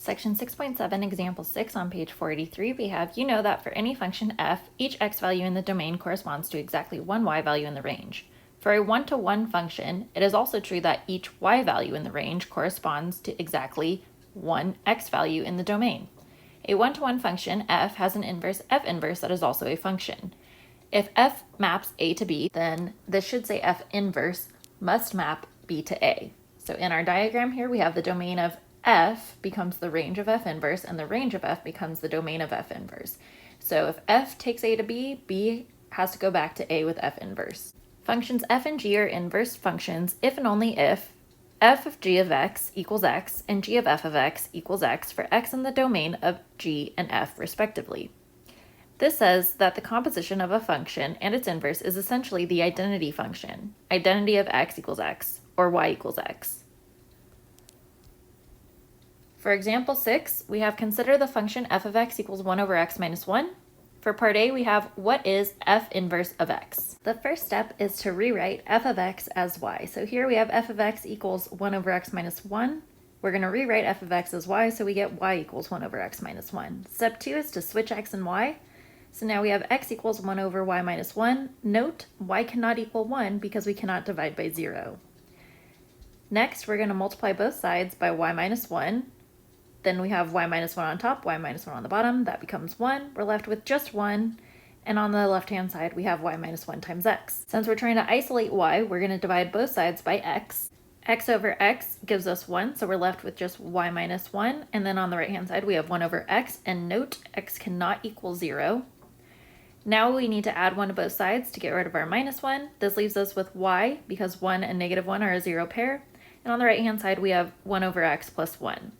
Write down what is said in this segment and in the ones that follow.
Section 6.7, example 6 on page 483, we have, you know that for any function f, each x value in the domain corresponds to exactly one y value in the range. For a one-to-one function, it is also true that each y value in the range corresponds to exactly one x value in the domain. A one-to-one function, f, has an inverse f inverse that is also a function. If f maps a to b, then this should say f inverse must map b to a. So in our diagram here, we have the domain of f becomes the range of f inverse, and the range of f becomes the domain of f inverse. So if f takes a to b, b has to go back to a with f inverse. Functions f and g are inverse functions if and only if f of g of x equals x and g of f of x equals x for x in the domain of g and f respectively. This says that the composition of a function and its inverse is essentially the identity function, identity of x equals x, or y equals x. For example 6, we have consider the function f of x equals 1 over x minus 1. For part A, we have what is f inverse of x. The first step is to rewrite f of x as y. So here we have f of x equals 1 over x minus 1. We're going to rewrite f of x as y, so we get y equals 1 over x minus 1. Step 2 is to switch x and y. So now we have x equals 1 over y minus 1. Note, y cannot equal 1 because we cannot divide by 0. Next, we're going to multiply both sides by y minus 1. Then we have y minus 1 on top, y minus 1 on the bottom. That becomes 1. We're left with just 1. And on the left-hand side, we have y minus 1 times x. Since we're trying to isolate y, we're going to divide both sides by x. X over x gives us 1, so we're left with just y minus 1. And then on the right-hand side, we have 1 over x. And note, x cannot equal 0. Now we need to add 1 to both sides to get rid of our minus 1. This leaves us with y, because 1 and negative 1 are a 0 pair. And on the right-hand side, we have 1 over x plus 1.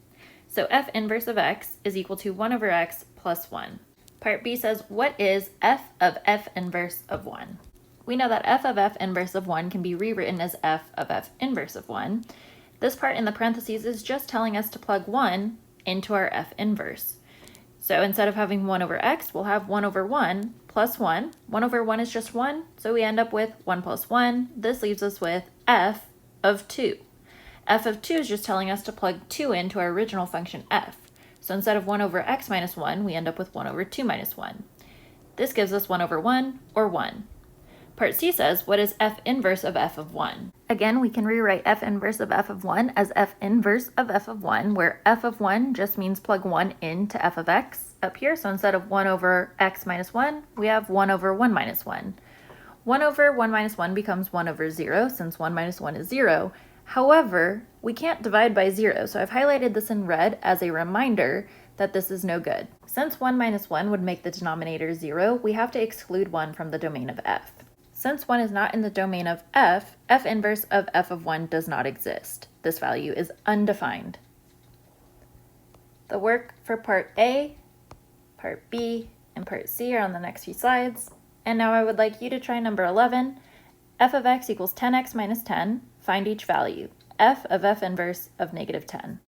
So f inverse of x is equal to 1 over x plus 1. Part B says, what is f of f inverse of 1? We know that f of f inverse of 1 can be rewritten as f of f inverse of 1. This part in the parentheses is just telling us to plug 1 into our f inverse. So instead of having 1 over x, we'll have 1 over 1 plus 1. 1 over 1 is just 1, so we end up with 1 plus 1. This leaves us with f of 2. F of 2 is just telling us to plug 2 into our original function f. So instead of 1 over x minus 1, we end up with 1 over 2 minus 1. This gives us 1 over 1, or 1. Part C says, what is f inverse of f of 1? Again, we can rewrite f inverse of f of 1 as f inverse of f of 1, where f of 1 just means plug 1 into f of x up here. So instead of 1 over x minus 1, we have 1 over 1 minus 1. 1 over 1 minus 1 becomes 1 over 0, since 1 minus 1 is 0. However, we can't divide by 0, so I've highlighted this in red as a reminder that this is no good. Since 1 minus 1 would make the denominator 0, we have to exclude 1 from the domain of f. Since 1 is not in the domain of f, f inverse of f of 1 does not exist. This value is undefined. The work for part A, part B, and part C are on the next few slides. And now I would like you to try number 11. F of x equals 10x minus 10. Find each value. F of f inverse of negative 10.